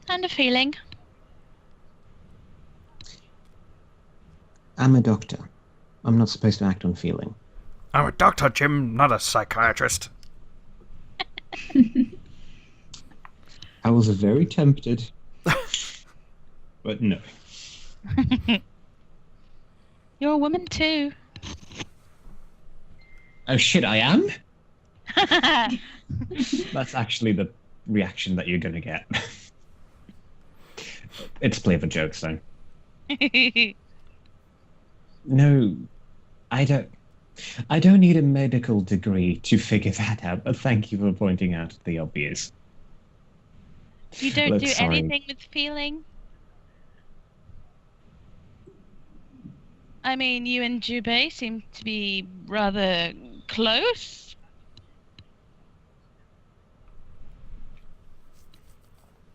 And a feeling. I'm a doctor. I'm not supposed to act on feeling. I'm a doctor, Jim, not a psychiatrist. I was very tempted. But no. You're a woman too. Oh shit, I am? That's actually the reaction that you're gonna get. It's play for jokes, though. No, I don't need a medical degree to figure that out, but thank you for pointing out the obvious. You don't Look, do sorry. anything with feeling? I mean, you and Jubei seem to be rather close.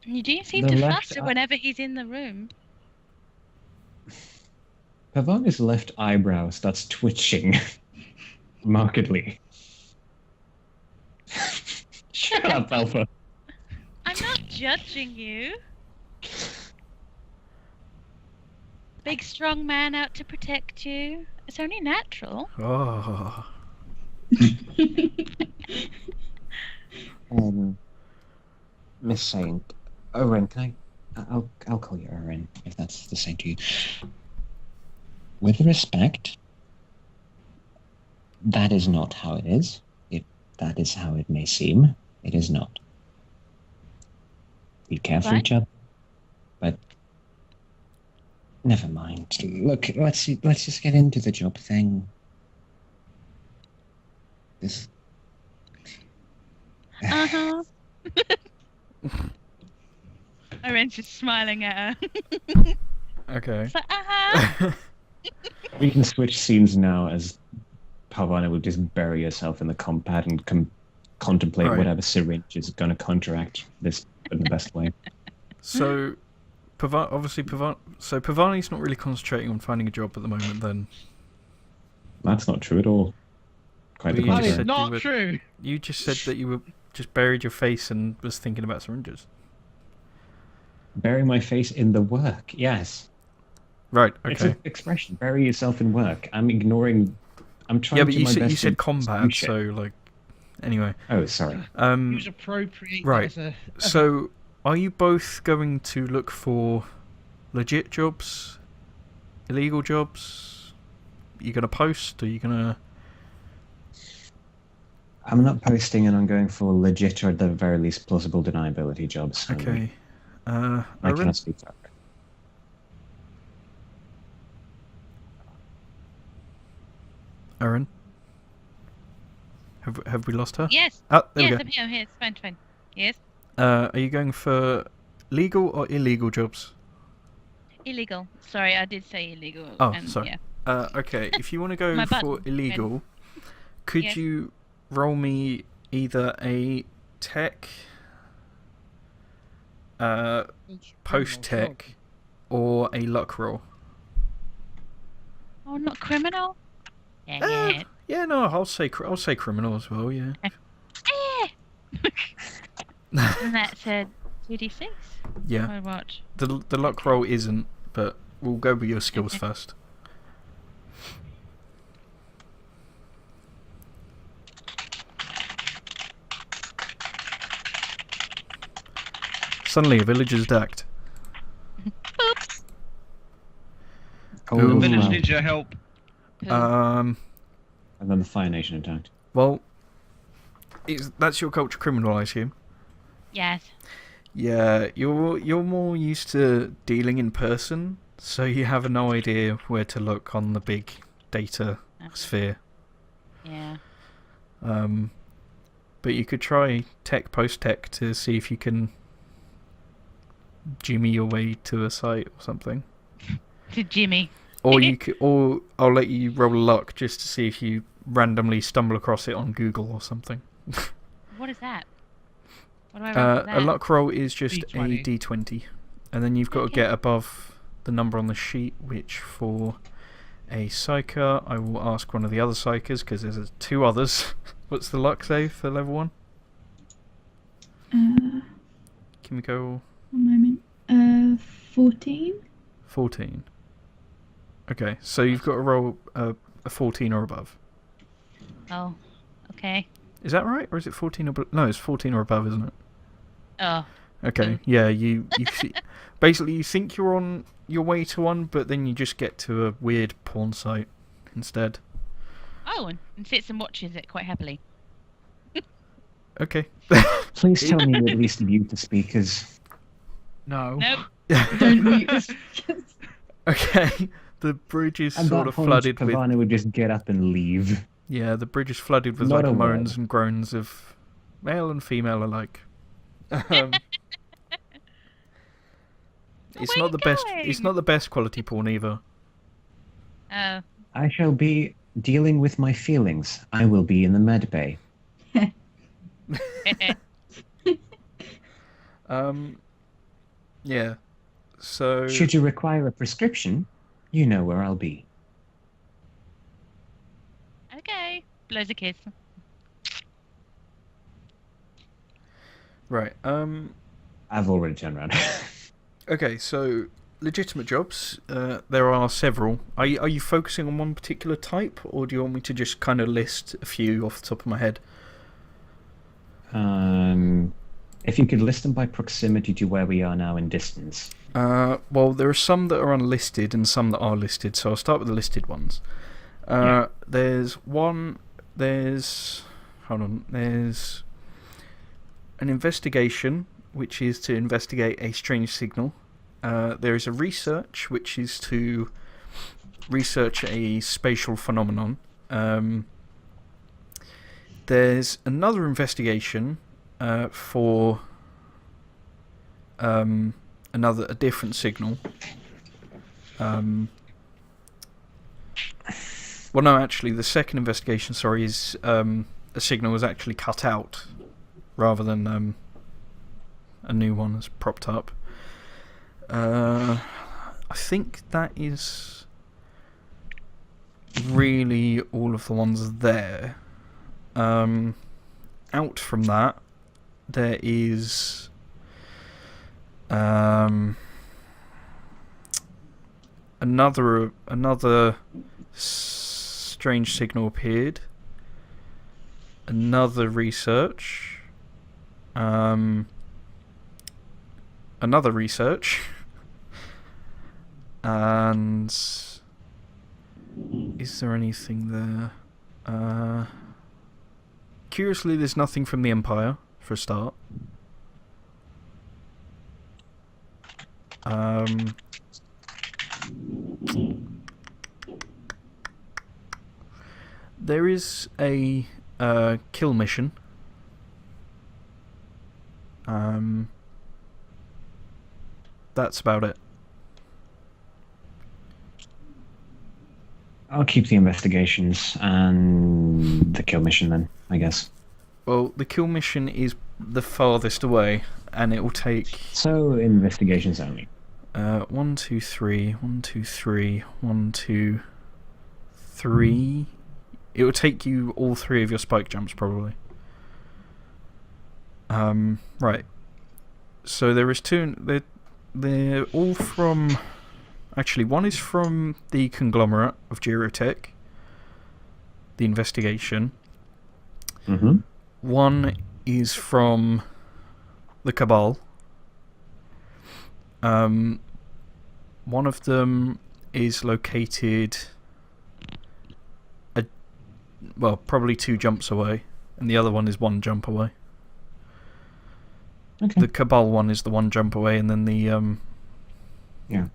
You do seem The to left flutter eye- whenever he's in the room. Pavani's left eyebrow starts twitching markedly. Shut up, Alpha. I'm not judging you. Big strong man out to protect you. It's only natural. Oh. Miss Saint, Oren, can I'll call you Oren if that's the same to you. With respect, that is not how it is. If that is how it may seem, it is not. We care for Fine. each other, but never mind. Look, let's just get into the job thing. This. Uh-huh. Oren's just smiling at her. Okay. It's like, uh-huh. We can switch scenes now as Pavana will just bury herself in the compad and contemplate Right. whatever syringe is going to counteract this in the best way. So, Pavani's not really concentrating on finding a job at the moment. Then That's not true at all. Quite the Well, That you is said contrary. you not were- true. you just said that you were just buried your face and was thinking about syringes. Bury my face in the work, yes. Right. It's Okay. an expression. Bury yourself in work. I'm trying Yeah, but to you my said best you said to combat, distinguish it. so like. Anyway. Oh, sorry. Use appropriate. Right. As a, So, are you both going to look for legit jobs, illegal jobs? Are you going to post? Are you going to... I'm not posting and I'm going for legit or at the very least plausible deniability jobs. Okay. I Oren? cannot speak for that. Oren? Have we lost her? Yes. Oh, there Yes, we go. I'm here. I'm here. It's fine. Fine. Yes. Are you going for legal or illegal jobs? Illegal. Sorry, I did say illegal. Oh, and, sorry. Yeah. Okay, if you want to go My for button. illegal, could Yes. you roll me either a tech, post-tech, or a luck roll? Oh, not criminal. Yeah. Yeah, no, I'll say criminal as well. Yeah. And that's a 2d6. Yeah. Or what? The luck roll isn't, but we'll go with your skills Okay. first. Suddenly, a village is attacked. Oops. Oh, the Ooh. village wow. needs your help. Poo. And then the Fire Nation attacked. Well, that's your culture criminal, I assume. Yes. Yeah, you're more used to dealing in person, so you have no idea where to look on the big data sphere. Yeah. But you could try tech post tech to see if you can jimmy your way to a site or something. To Jimmy. Or you could, or I'll let you roll luck just to see if you randomly stumble across it on Google or something. What is that? What do I roll for that? A luck roll is just D20. a d20, and then you've got to Okay. get above the number on the sheet, which for a psyker, I will ask one of the other psychers because there's two others. What's the luck save for level 1? Uh, Can we go? One moment. 14. 14. Okay, so you've got to roll a 14 or above. Oh, okay. Is that right, or is it 14 or no? It's 14 or above, isn't it? Oh, Okay, yeah. You see, basically you think you're on your way to one, but then you just get to a weird porn site instead. oh, and sits and watches it quite happily. Okay. Please tell me you at least mute the speakers. No. Nope. Don't mute this. Okay. The bridge is At sort that of point, flooded with. Kavana would just get up and leave. Yeah, the bridge is flooded with Not like a moans word. and groans of male and female alike. It's Where not you the best. going? It's not the best quality porn either. Oh, I shall be dealing with my feelings. I will be in the med bay. Yeah. So. Should you require a prescription, you know where I'll be. okay. Blows a kiss. Right. I've already turned around. Okay. So legitimate jobs. There are several. Are you focusing on one particular type, or do you want me to just kind of list a few off the top of my head? If you could list them by proximity to where we are now in distance. Well, there are some that are unlisted and some that are listed, so I'll start with the listed ones. Yeah. There's one. There's an investigation, which is to investigate a strange signal. There is a research, which is to research a spatial phenomenon. There's another investigation for a different signal. Well, no, actually, the second investigation, is a signal was actually cut out rather than a new one is propped up. I think that is really all of the ones there. Out from that, there is another strange signal appeared. Another research. Another research. And is there anything there? Curiously, there's nothing from the Empire for a start. There is a kill mission. That's about it. I'll keep the investigations and the kill mission then, I guess. Well, the kill mission is the farthest away, and it will take... So, investigations only. 1, 2, 3, 1, 2, 3, 1, 2, 3... It will take you all 3 of your spike jumps, probably. Right. So there is 2... They're all from... Actually, one is from the conglomerate of Girotech, the investigation. Mm-hmm. One is from the Cabal. One of them is located... probably 2 jumps away, and the other one is 1 jump away. Okay. The Cabal one is the 1 jump away, and then the Yeah.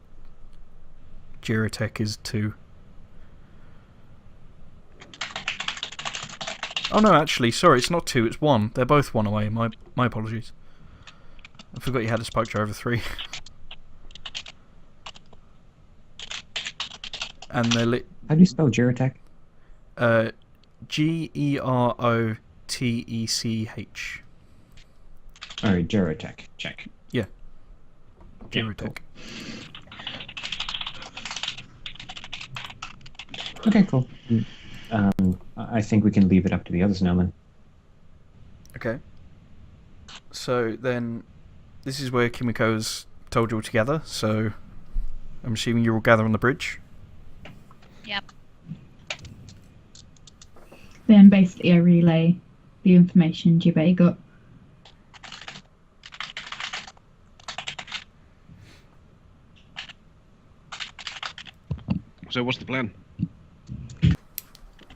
Girotech is 2. Oh no, actually, sorry, it's not 2, it's 1. They're both 1 away. My apologies. I forgot you had a spike jar over 3. And they're lit. How do you spell Girotech? Gerotech. Alright, Girotech. Check. Yeah. Yeah, Girotech. Okay, cool. I think we can leave it up to the others now then. Okay. So then, this is where Kimiko's told you all together, so I'm assuming you all gather on the bridge. Yep. Then basically I relay the information Jubei got. So what's the plan?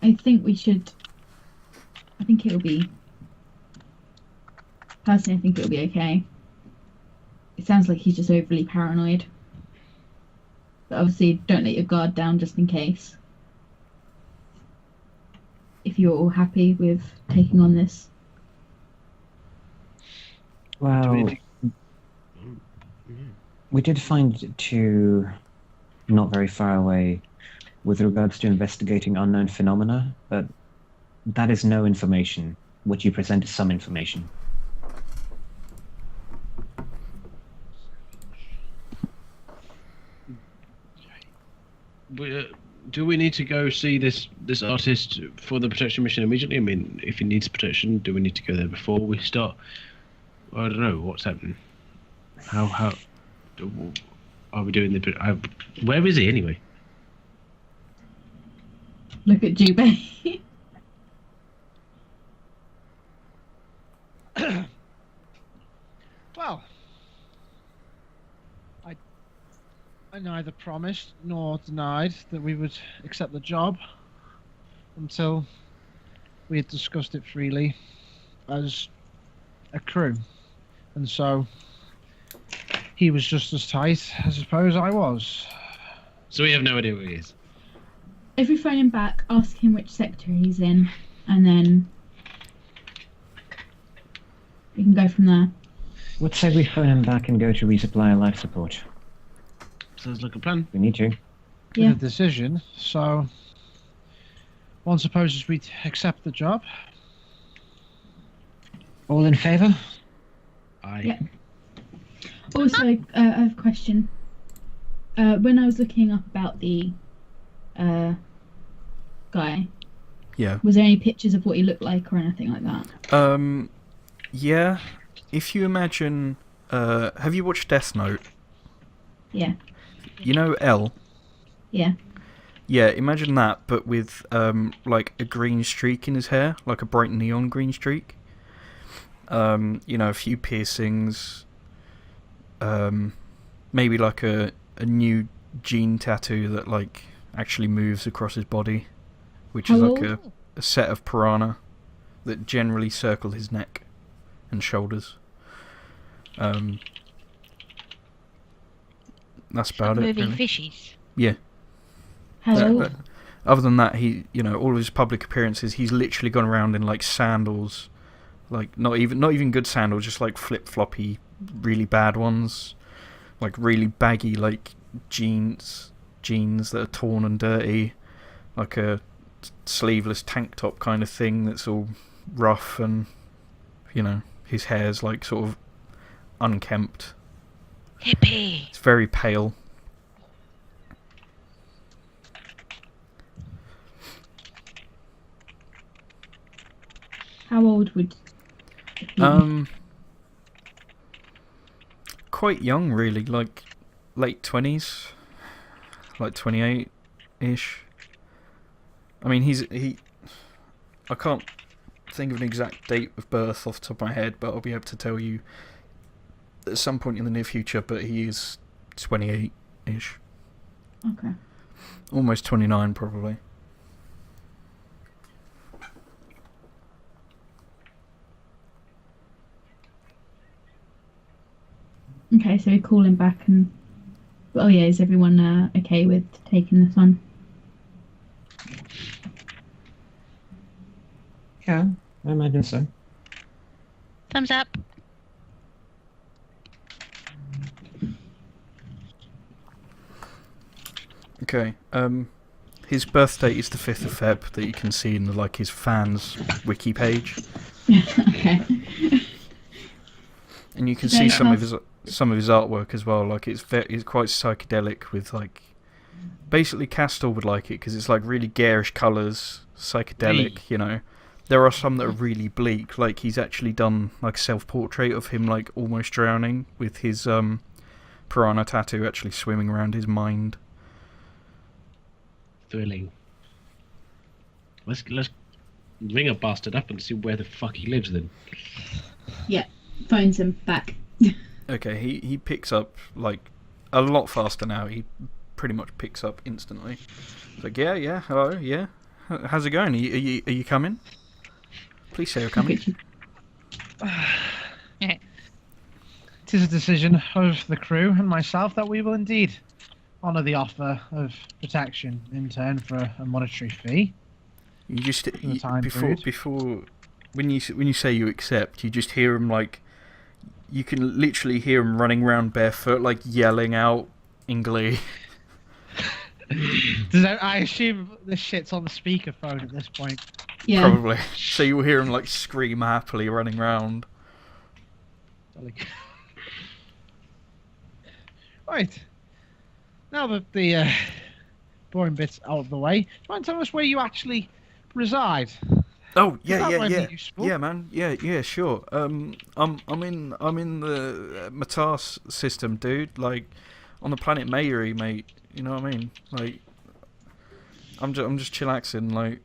I think it'll be... Personally, I think it'll be okay. It sounds like he's just overly paranoid. But obviously, don't let your guard down just in case. If you're all happy with taking on this. Well, we did find two not very far away with regards to investigating unknown phenomena, but that is no information. What you present is some information. Do we need to go see this artist for the protection mission immediately? I mean, if he needs protection, do we need to go there before we start? I don't know what's happening. How are we doing the? Where is he anyway? Look at Jubei. Well, I neither promised nor denied that we would accept the job until we had discussed it freely as a crew. And so he was just as tight, I suppose I was. So we have no idea where he is. If we phone him back, ask him which sector he's in, and then we can go from there. Let's say we phone him back and go to resupply life support. Sounds like a plan. We need to. Yeah. The decision, so one supposes we'd accept the job. All in favour? Aye. Yeah. Also, I have a question. When I was looking up about the guy, Yeah. was there any pictures of what he looked like or anything like that? Yeah. If you imagine, have you watched Death Note? Yeah. You know L? Yeah. Yeah, imagine that, but with like a green streak in his hair, like a bright neon green streak. You know, a few piercings. Maybe like a new gene tattoo that like actually moves across his body, which is like a set of piranha that generally circle his neck and shoulders. That's about it. Moving Really. fishies. Yeah. How old? Other than that, he, you know, all of his public appearances, he's literally gone around in like sandals, like not even good sandals, just like flip-floppy, really bad ones, like really baggy, like jeans that are torn and dirty, like a sleeveless tank top kind of thing that's all rough, and you know, his hair's like sort of unkempt. Hippie. It's very pale. How old would he be? Quite young, really, like late 20s, like 28-ish. I mean, I can't think of an exact date of birth off the top of my head, but I'll be able to tell you at some point in the near future, but he is 28-ish. Okay. Almost 29, probably. Okay, so we call him back and... Oh yeah, is everyone okay with taking this on? Yeah, I imagine so. Thumbs up. Okay, his birth date is the 5th of Feb, that you can see in like his fans wiki page. Okay. And you can Today see some I of his artwork as well. Like it's quite psychedelic, with like basically Castor would like it because it's like really garish colours, psychedelic. You know, There are some that are really bleak. Like he's actually done like a self-portrait of him like almost drowning with his piranha tattoo actually swimming around his mind. Thrilling. Let's ring a bastard up and see where the fuck he lives then. Yeah, phones him back. Okay, he picks up like a lot faster now. He pretty much picks up instantly. It's like, yeah, hello, yeah. How's it going? Are you coming? Please say you're coming. It is a decision of the crew and myself that we will indeed honour the offer of protection in turn for a monetary fee. You just the time period. before when you say you accept, you just hear him like you can literally hear him running around barefoot, like yelling out in glee. I assume this shit's on the speakerphone at this point. Yeah. Probably. So you'll hear him like scream happily running around. Right. Now that the boring bit's out of the way, do you mind telling us where you actually reside? Oh That might be yeah. useful. Yeah, man. Yeah, sure. I'm in the Matas system, dude. Like on the planet Mayuri, mate. You know what I mean? Like I'm just chillaxing. Like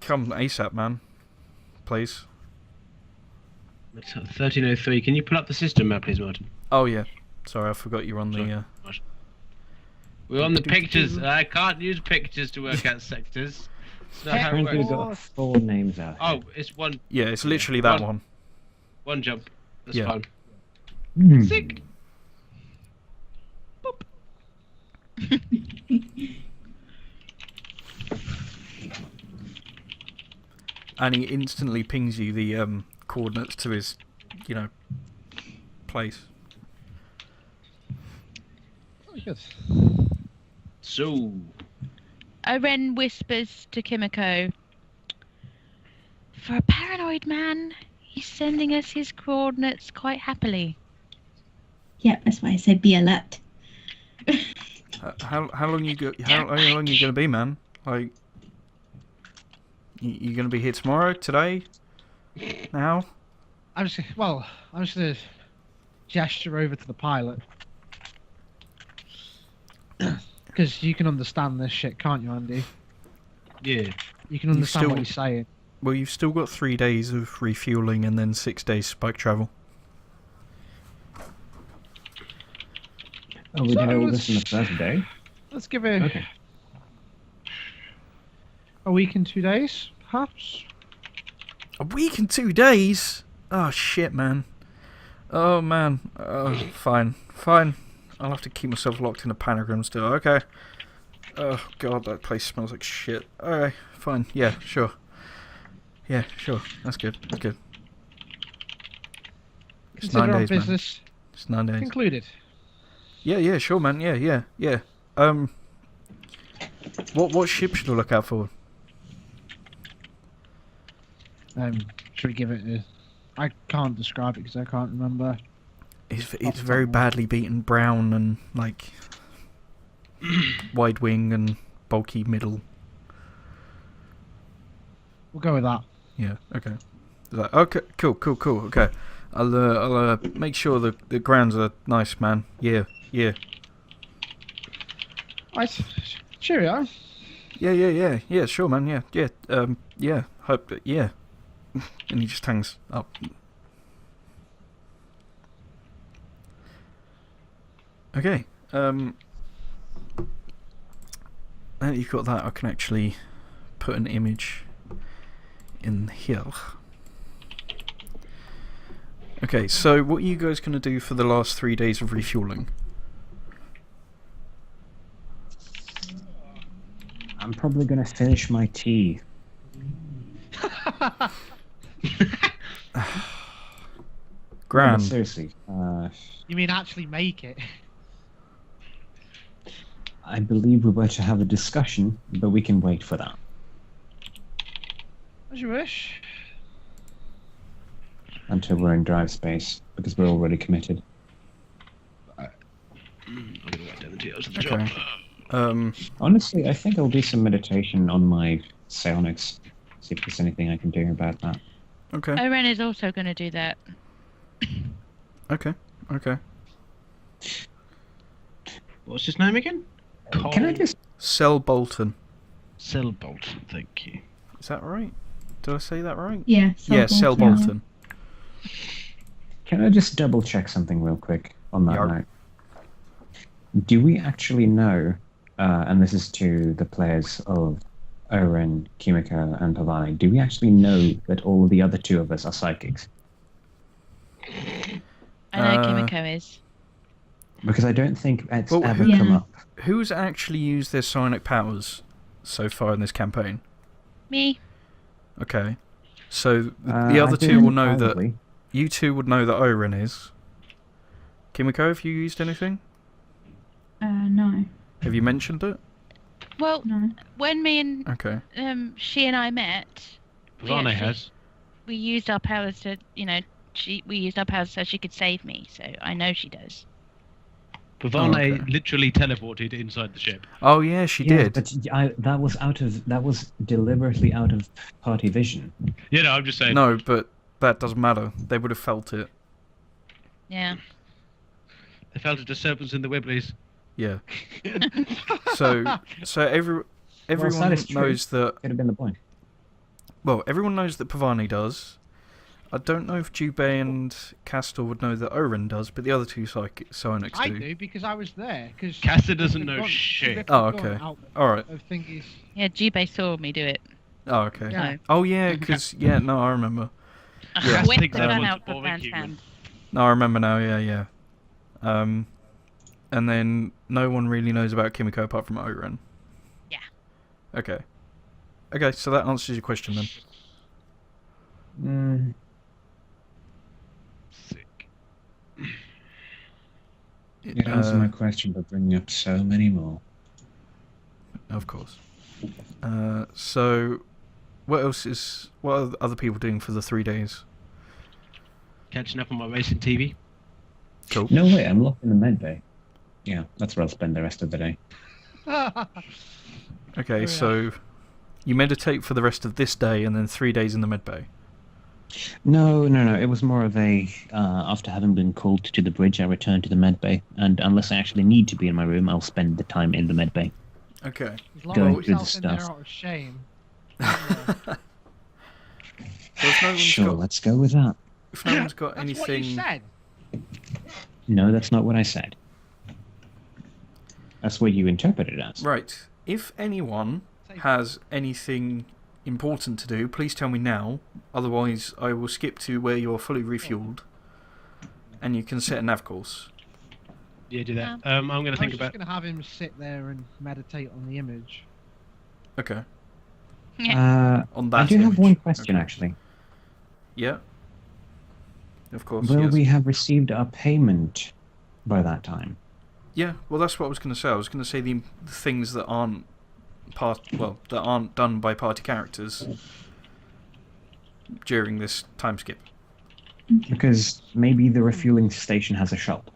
come ASAP, man. Please. 1303. Can you pull up the system map, please, Martin? Oh yeah. Sorry, I forgot you're on the. We're on the pictures. I can't use pictures to work out sectors. It's not how it Apparently we've works. got 4 names out. Oh, it's one. Yeah, it's literally that one. One jump. That's Yeah. fine. Hmm. Sick. And he instantly pings you the coordinates to his, place. Very good. So, Oren whispers to Kimiko, "For a paranoid man, he's sending us his coordinates quite happily." Yeah, that's why I said be alert. How long you go? How long you gonna be, man? Like, you gonna be here tomorrow? Today? Now? I'm just gonna gesture over to the pilot. Because you can understand this shit, can't you, Andy? yeah. You can understand still- what he's saying. Well, you've still got 3 days of refueling and then 6 days spike travel. Oh, we So did all let's- this on the first day? Let's give it Okay. a week and 2 days, perhaps. A week and 2 days? Oh shit, man. Oh man. Fine. I'll have to keep myself locked in a panagram still. Okay. Oh god, that place smells like shit. Alright, fine. Yeah, sure. Yeah, sure. That's good. It's 9 Consider our days, man. business It's 9 days. concluded. Yeah, sure, man. Yeah. What ship should I look out for? Should we give it a... I can't describe it because I can't remember. It's very badly beaten brown and like wide wing and bulky middle. We'll go with that. Yeah. Okay. Okay. Cool. Okay. I'll make sure the grounds are nice, man. Yeah. Right. Cheerio. Yeah. Sure, man. Yeah. Hope. Yeah. And he just hangs up. Okay. Now that you've got that, I can actually put an image in here. Okay, so what are you guys going to do for the last 3 days of refueling? I'm probably going to finish my tea. Grand. No, seriously. You mean actually make it? I believe we were to have a discussion, but we can wait for that. As you wish. Until we're in drive space, because we're already committed. I'm gonna write down the details of the Okay. job. Honestly, I think I'll do some meditation on my psionics see if there's anything I can do about that. Okay. Oren is also going to do that. Okay. What's his name again? Can I just... Sel Bolton. Cellbolt, thank you. Is that right? Did I say that right? Yeah. Yeah, Sel Bolton. Can I just double check something real quick on that Yarp. note? Do we actually know, and this is to the players of Oren, Kimiko, and Pavani, do we actually know that all the other two of us are psychics? I know Kimiko is. Because I don't think it's Well, ever Yeah. come up. Who's actually used their psionic powers so far in this campaign? Me. Okay. So the I other two did, will know that... probably. You two would know that Oren is. Kimiko, have you used anything? No. Have you mentioned it? Well, No. when me and Okay. she and I met, Pavane actually- has. we used our powers to, we used our powers so she could save me. So I know she does. Pavane okay. literally teleported inside the ship. Oh yeah, she Yeah, did. but that was deliberately out of party vision. Yeah, no, I'm just saying. No, but that doesn't matter. They would have felt it. Yeah. They felt a disturbance in the Wibblies. Yeah. So everyone that is true. knows that. Could have been the point. Well, everyone knows that Pavani does. I don't know if Jubei and Castor would know that Oren does, but the other two psionics I do. do because I was there. Because Castor doesn't know shit. Oh, okay. Alright. Of thingies. Yeah, Jubei saw me do it. Oh, okay. Yeah. Oh, yeah, because... Yeah, no, I remember. Yeah. I whipped the Thinks gun everyone's out of boring Van's human. hand. No, I remember now, yeah. And then no one really knows about Kimiko apart from Oren. Yeah. Okay. Okay, so that answers your question then. Sick. It answered my question by bringing up so many more. Of course. So, what are other people doing for the 3 days? Catching up on my racing TV. Cool. No way, I'm locked in the med bay. Yeah, that's where I'll spend the rest of the day. Okay, yeah. so you meditate for the rest of this day and then 3 days in the med bay. No. It was more of a, after having been called to the bridge, I returned to the med bay, and unless I actually need to be in my room, I'll spend the time in the med bay. Okay. As long Going as through the yourself in there stuff. out of shame. So if no one's Sure, got, let's go with that. if no one's got That's what you anything... said. No, that's not what I said. That's what you interpreted it as. Right. If anyone has anything important to do, please tell me now. Otherwise, I will skip to where you're fully refueled, and you can set a nav course. Yeah, do that. Yeah. I'm going to I think was about... just going to have him sit there and meditate on the image. Okay. I On that do have image. one question, Okay. actually. Yeah. Of course. Will yes. we have received our payment by that time? Yeah. Well, that's what I was going to say. I was going to say the things that aren't that aren't done by party characters during this time skip. Because maybe the refueling station has a shop.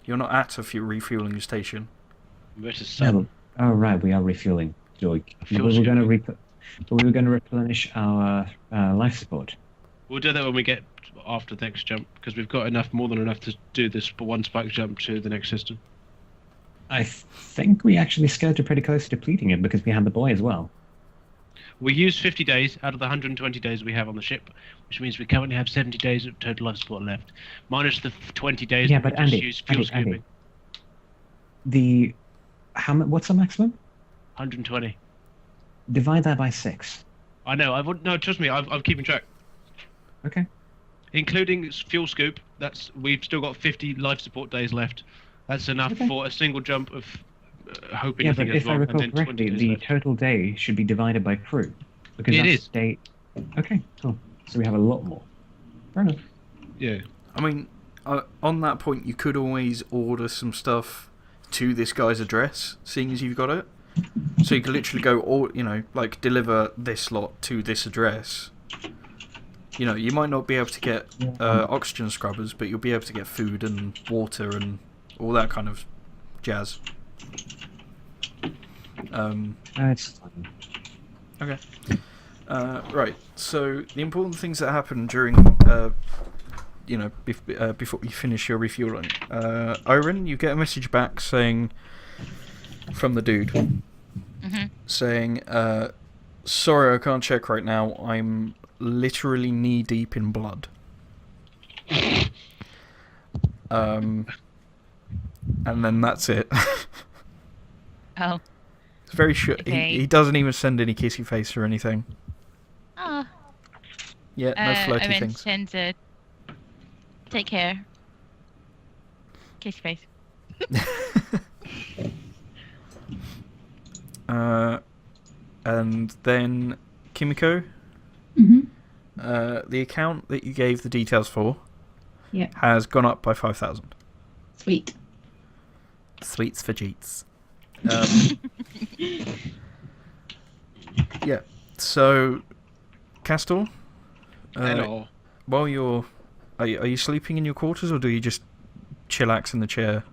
You're not at a refueling station. Versus Yeah, Sun. oh, right, we are refueling. Joy. We Fuel were going scooping. to replenish our life support. We'll do that when we get after the next jump, because we've got more than enough to do this one spike jump to the next system. I think we actually skirted pretty close to depleting it because we had the boy as well. We used 50 days out of the 120 days we have on the ship, which means we currently have 70 days of total life support left, minus the 20 days Yeah, that we but just Andy, used fuel Andy. scooping. What's the maximum? 120. Divide that by 6. I know. No, trust me. I'm keeping track. Okay. Including fuel scoop, we've still got 50 life support days left. That's enough Okay. for a single jump of hoping Yeah, anything but goes if I wrong, recall and then 20 correctly, days the left. total day should be divided by crew. Because It that's is. Day... Okay, cool. So we have a lot more. Fair enough. Yeah. I mean, on that point, you could always order some stuff to this guy's address, seeing as you've got it. So you could literally go, like deliver this lot to this address. You know, you might not be able to get oxygen scrubbers, but you'll be able to get food and water and all that kind of jazz. It's fine. Okay. Right. So the important things that happen during, before you finish your refueling. Oren, you get a message back saying, from the dude, saying, "Sorry, I can't check right now. I'm literally knee deep in blood." And then that's it. Oh. It's very short. Okay. He doesn't even send any kissy face or anything. Oh. Yeah, no flirty Owen things. sends a take care. Kiss your face. And then Kimiko, Mhm. the account that you gave the details for Yeah. has gone up by 5,000. Sweet. Sweets for Jeets. Yeah. So, Castor, Hello. while you're, are you sleeping in your quarters, or do you just chillax in the chair?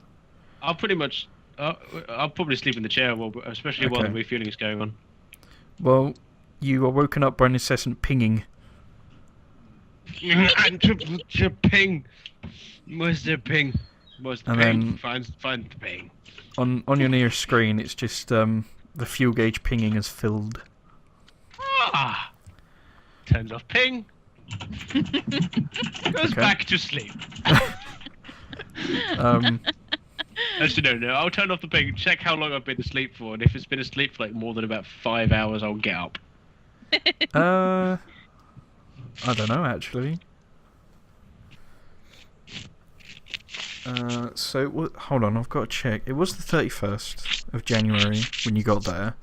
I'll pretty much. I'll probably sleep in the chair, especially while the Okay. refueling is going on. Well, you are woken up by an incessant pinging. And triple ping. Where's the ping? Where's the And ping? then- Find the ping. On your nearest screen, it's just the fuel gauge pinging is filled. Ah! Turns off ping. Goes Okay. back to sleep. Actually, no. I'll turn off the ping. Check how long I've been asleep for, and if it's been asleep for like more than about 5 hours, I'll get up. I don't know actually. Hold on, I've got to check. It was the 31st of January when you got there.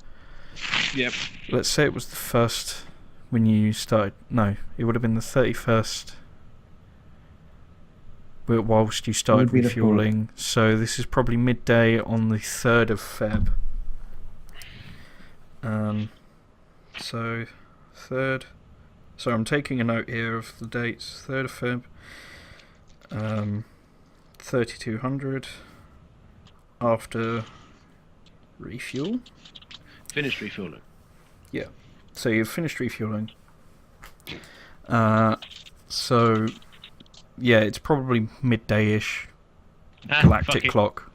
Yep. Let's say it was the 1st when you started. No, it would have been the 31st whilst you started Would be the refueling. So this is probably midday on the 3rd of Feb. So 3rd. So I'm taking a note here of the dates. 3rd of Feb. 3200 after refuel. Finished refueling. Yeah. So you've finished refueling. So yeah, it's probably midday-ish. Galactic Fuck it. clock.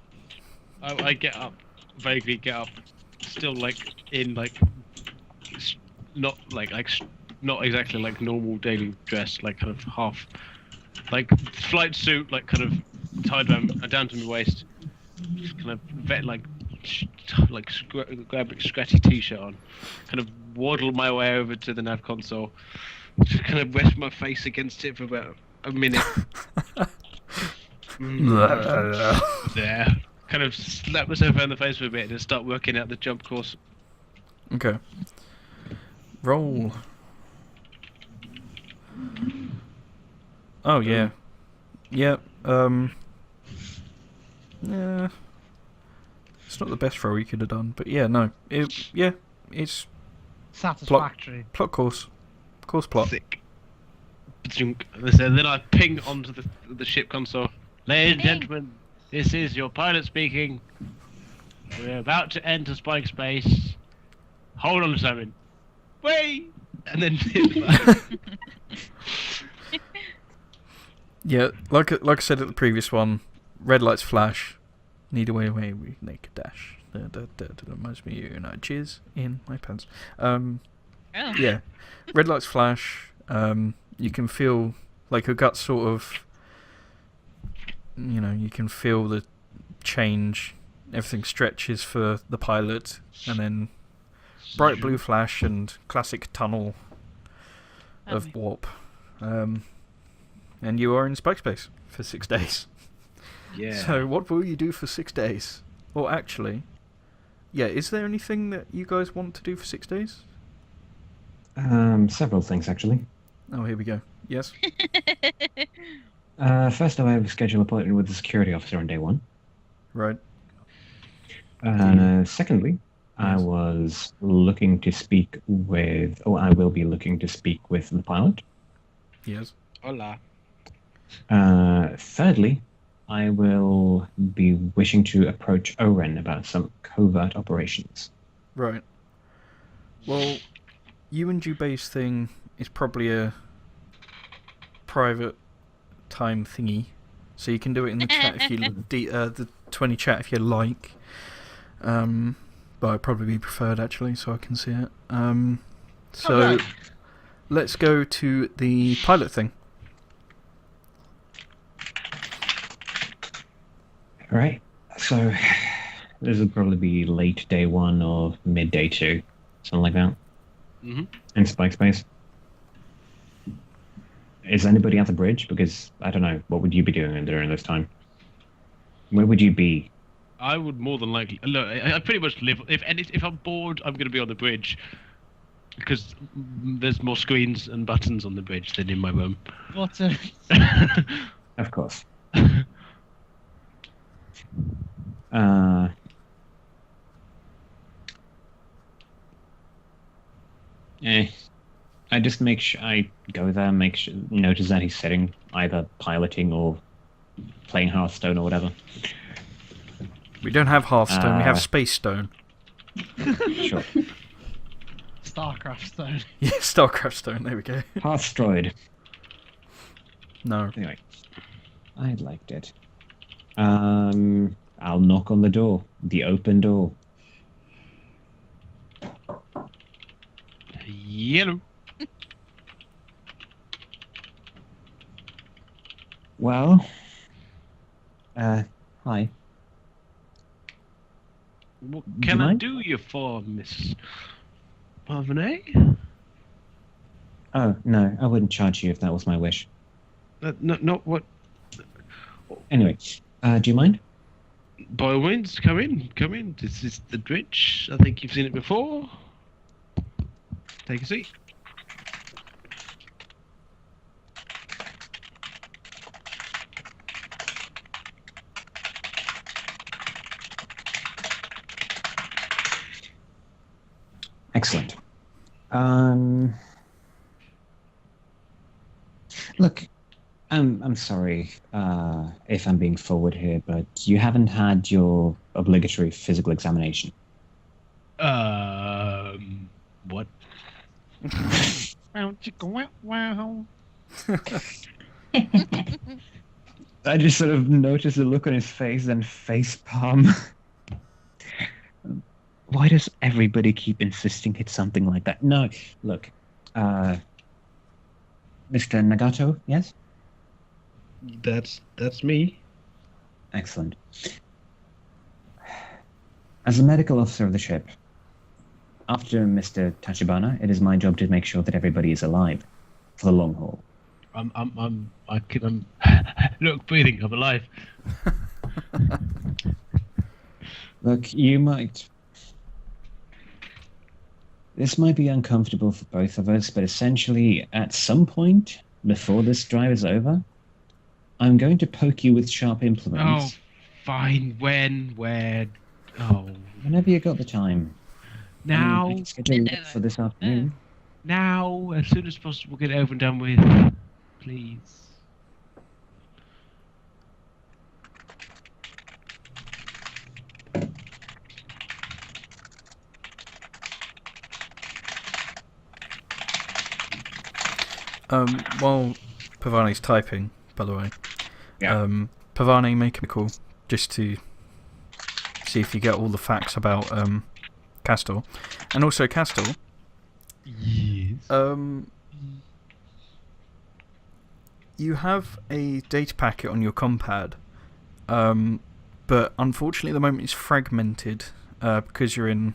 I get up, vaguely get up, still like in like not not exactly like normal daily dress, like kind of half like flight suit, like kind of tied down to my waist, just kind of grab a scratchy t-shirt on, kind of waddle my way over to the nav console, just kind of rest my face against it for about a minute. There. Kind of slap myself around the face for a bit and start working out the jump course. Okay. Roll. Oh yeah. Yeah. Yeah. It's not the best roll you could have done, but yeah, no. It's Satisfactory. plot course. Course plot. Sick. Junk. Then I ping onto the ship console. Ladies and gentlemen, this is your pilot speaking. We're about to enter Spike Space. Hold on, Simon. Wait! And then hit the button. Yeah, like I said at the previous one, red lights flash. Need a way away, we make a dash. Reminds me of you, and I jizz in my pants. Yeah, red lights flash. You can feel like your gut sort of. You can feel the change. Everything stretches for the pilot, and then bright blue flash and classic tunnel of warp. And you are in Spike Space for 6 days. Yeah. So what will you do for 6 days? Or actually, yeah, is there anything that you guys want to do for 6 days? Several things, actually. Oh, here we go. Yes? First, I have a scheduled appointment with the security officer on day one. Right. Secondly, I was looking to speak with, or I will be looking to speak with the pilot. Yes. Hola. Thirdly, I will be wishing to approach Oren about some covert operations. Right. Well, you and Jubei's thing is probably a private time thingy, so you can do it in the chat if you the 20 chat if you like. But I'd probably be preferred actually, so I can see it. So let's go to the pilot thing. Right. So this will probably be late day 1 or mid day 2, something like that. Mm-hmm. In Spike Space. Is anybody at the bridge? Because I don't know. What would you be doing during this time? Where would you be? I would more than likely look. I pretty much live. If I'm bored, I'm going to be on the bridge, because there's more screens and buttons on the bridge than in my room. But Of course. I just make sure I go there, notice that he's sitting, either piloting or playing Hearthstone or whatever. We don't have Hearthstone, we have Space Stone. Sure. Starcraft Stone. Yeah, Starcraft Stone, there we go. Hearthstroid. No. Anyway, I liked it. I'll knock on the door, the open door. Yellow. Well, hi. What Do can you I mind? do you for, Miss Parvenet? Oh, no, I wouldn't charge you if that was my wish. Not what. Anyway, do you mind? By all means, come in. This is the bridge. I think you've seen it before. Take a seat. Excellent. Look, I'm sorry if I'm being forward here, but you haven't had your obligatory physical examination. What? Wow. I just sort of noticed the look on his face and face palm. Why does everybody keep insisting it's something like that? No, look, Mr. Nagato, yes? That's me. Excellent. As a medical officer of the ship, after Mr. Tachibana, it is my job to make sure that everybody is alive for the long haul. I'm look, breathing. I'm alive. Look, this might be uncomfortable for both of us, but essentially, at some point, before this drive is over, I'm going to poke you with sharp implements. Oh, fine. When? Where? Oh, Whenever you got the time. now. I can schedule it for this afternoon. Now, as soon as possible, get it over and done with, please. While Pavani's typing, by the way, Yeah. Pavani, make a call just to see if you get all the facts about Castor. And also, Castor, Yes. you have a data packet on your compad, but unfortunately at the moment it's fragmented because you're in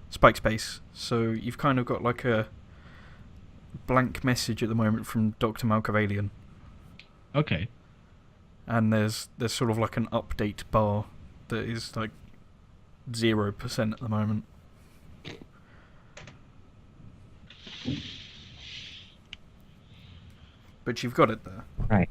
Spike Space. So you've kind of got like a blank message at the moment from Dr. Malkavalian. Okay. And there's sort of like an update bar that is like 0% at the moment. But you've got it there. Right.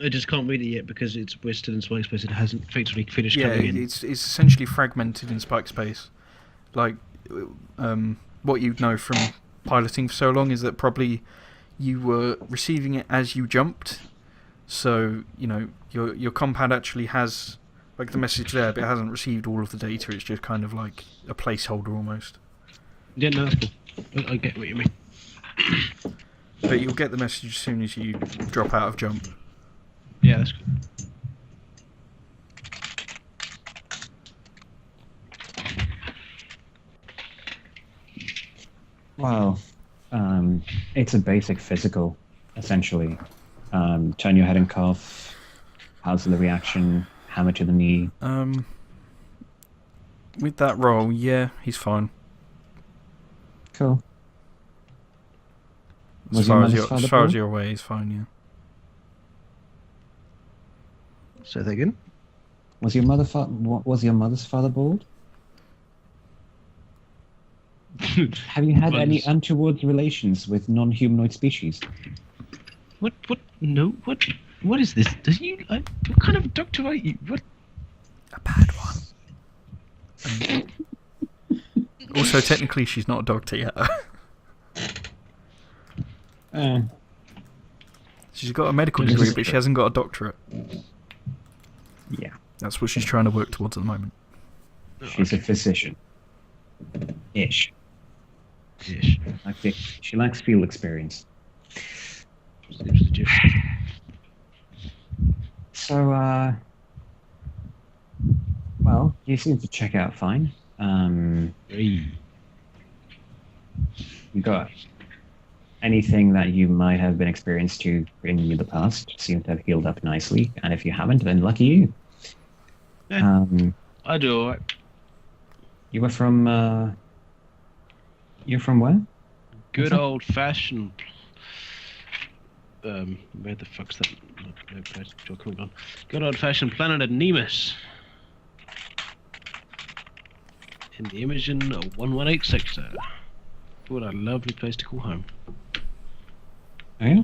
I just can't read it yet because we're still in Spike Space. It hasn't effectively finished Yeah, coming in. it's essentially fragmented in Spike Space. Like, what you know from piloting for so long is that probably you were receiving it as you jumped. So, you know, your compad actually has Like the message there, but it hasn't received all of the data. It's just kind of like a placeholder almost. Yeah, no, that's cool. I get what you mean. But you'll get the message as soon as you drop out of jump. Yeah, that's cool. Well, it's a basic physical, essentially. Turn your head and cough. How's the reaction? Hammer to the knee. With that roll, yeah, he's fine. Cool. As far as you're aware, he's fine, yeah. Say that again? Was your mother's father bald? Have you had any untoward relations with non-humanoid species? What? No. What is this? What kind of doctor are you? What? A bad one. Also, technically, she's not a doctor yet. She's got a medical degree, but she hasn't got a doctorate. Yeah. That's what she's trying to work towards at the moment. She's a physician. Ish. She lacks field experience. So, well, you seem to check out fine. You got anything that you might have been experienced to in the past seem to have healed up nicely, and if you haven't, then lucky you. I do alright. You were from, you're from where? Good old fashioned. Where the fuck's that? No place talking on. Good old fashioned planet of Nemus. In the Imogen 118 sector. What a lovely place to call home. Oh yeah?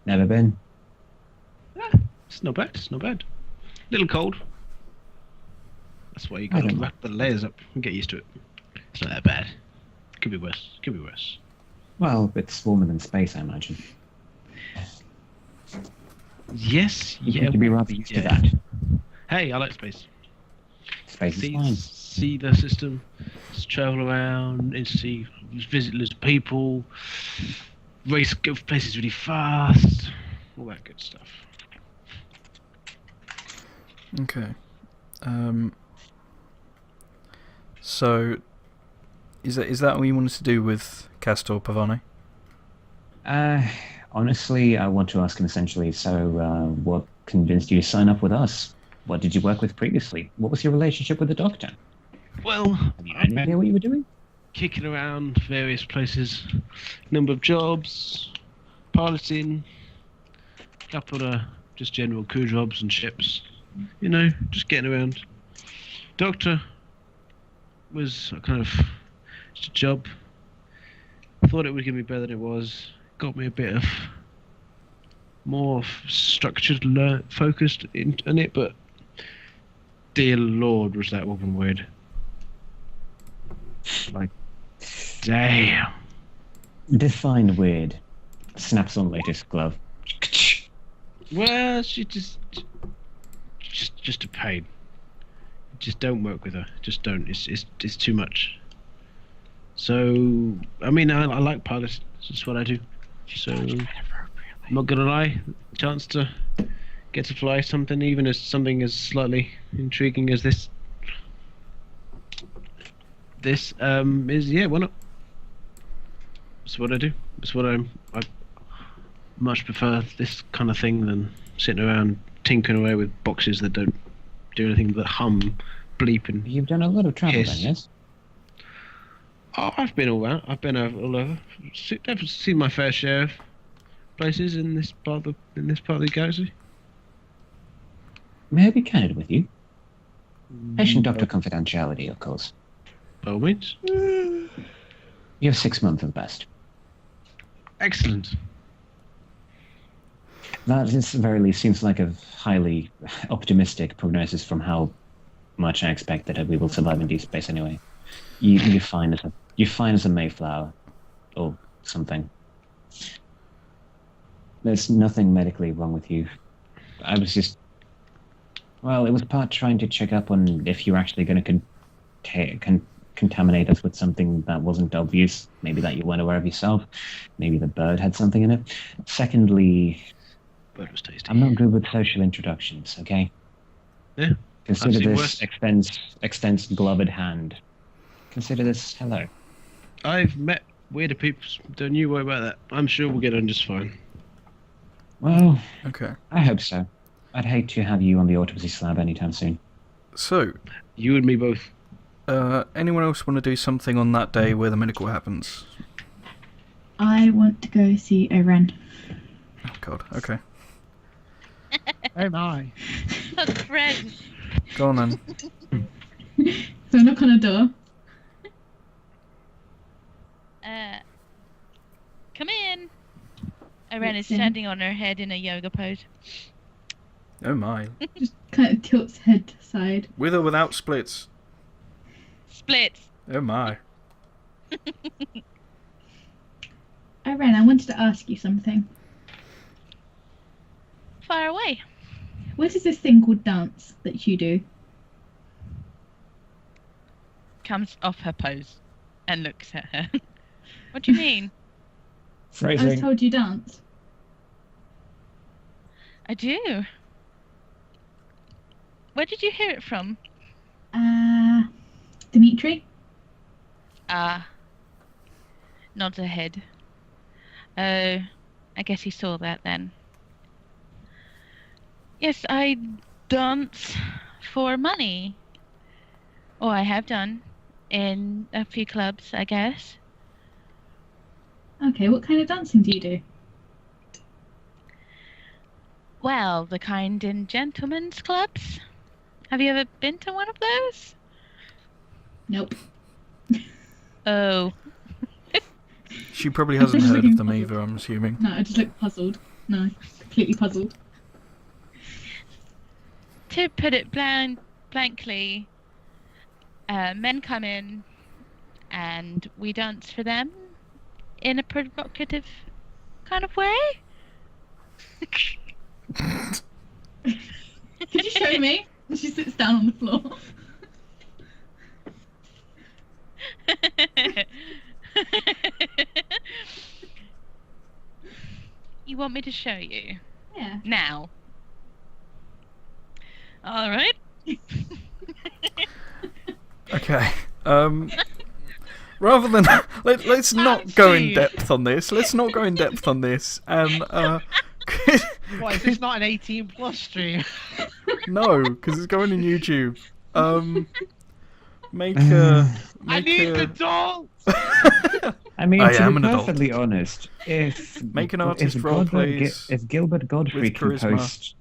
Never been. It's not bad. It's not bad. Little cold. That's why you gotta wrap the layers up and get used to it. It's not that bad. Could be worse. Could be worse. Well, it's warmer than space, I imagine. Yes. You Yeah. seem to be rather used to that. Hey, I like space. Space is fine. See the system, just travel around, and see, visit loads of people, go places really fast, all that good stuff. Okay. So, is that what you wanted to do with Castor Pavane? Honestly, I want to ask him essentially, so what convinced you to sign up with us? What did you work with previously? What was your relationship with the doctor? Well, Have you any idea what you were doing? kicking around various places, number of jobs, piloting, couple of just general crew jobs and ships, you know, just getting around. Doctor was a kind of just a job. Thought it would give me better than it was. Got me a bit of more structured, focused in it, but dear Lord, was that woman weird. Like, damn. Define weird. Snaps on latest glove. Well, she just a pain. Just don't work with her. Just don't. It's too much. So, I mean, I like pilots. That's what I do. So, I'm not gonna lie. Chance to get to fly something, even as something as slightly intriguing as this. This is, yeah, why not? That's what I do. That's what I much prefer this kind of thing than sitting around tinkering away with boxes that don't do anything but hum, bleep, and You've done a lot of travel hiss. then, yes? Oh, I've been all around. I've been all over. I've seen my fair share of places in this part of the galaxy. May I be candid with you? Patient-doctor confidentiality, of course. By all means. You have 6 months at best. Excellent. That, at the very least, seems like a highly optimistic prognosis from how much I expect that we will survive in deep space anyway. You're fine as a Mayflower, or something. There's nothing medically wrong with you. I was just Well, it was part trying to check up on if you're actually going to contaminate us with something that wasn't obvious. Maybe that you weren't aware of yourself. Maybe the bird had something in it. Secondly, Bird was tasty. I'm not good with social introductions, okay? Yeah. Consider I've seen this worse. extends gloved hand. Consider this hello. I've met weirder people. Don't you worry about that. I'm sure we'll get on just fine. Well, Okay. I hope so. I'd hate to have you on the autopsy slab anytime soon. So, You and me both. anyone else want to do something on that day where the miracle happens? I want to go see Oren. Oh God. Okay. Oh my. That's friend. Go on then. So I knock on a door. Come in. Oren is What's in? standing on her head in a yoga pose. Oh my. Just kind of tilts head to side. With or without splits? Splits. Oh my. Oren, I wanted to ask you something. Fire away. What is this thing called dance that you do? Comes off her pose and looks at her. What do you mean? I was Phrasing. told you dance. I do. Where did you hear it from? Dimitri? Nods her head. Oh, I guess he saw that then. Yes, I dance for money. Or I have done. In a few clubs, I guess. Okay, what kind of dancing do you do? Well, the kind in gentlemen's clubs. Have you ever been to one of those? Nope. Oh. She probably hasn't Just heard of looking them puzzled. either, I'm assuming. No, I just look puzzled. No, completely puzzled. To put it blankly, men come in and we dance for them in a provocative kind of way. Could you show me? And she sits down on the floor. You want me to show you? Yeah. Now. All right. Okay. Rather than let's not go in depth on this. Let's not go in depth on this. And What, is this not an 18+ stream? no, because it's going on YouTube. Make I need the dolls! I mean, I to am be an adult. perfectly honest, if Make an if artist Gilbert roleplays if Gilbert Godfrey with can charisma. post,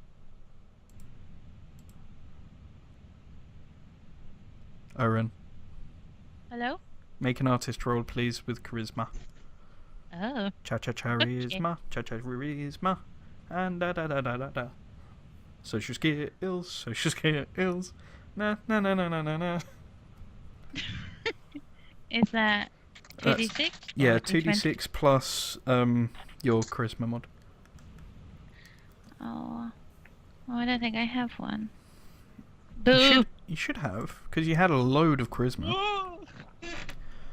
Oren, Hello? make an artist role, please, with charisma. Oh. Cha cha charisma, cha cha charisma, and da da da da da da. Social skills. Na na na na na na na. Is that 2d6? Yeah, or D20? 2d6 plus your charisma mod. Oh. Oh, I don't think I have one. You Boo! should have, because you had a load of charisma.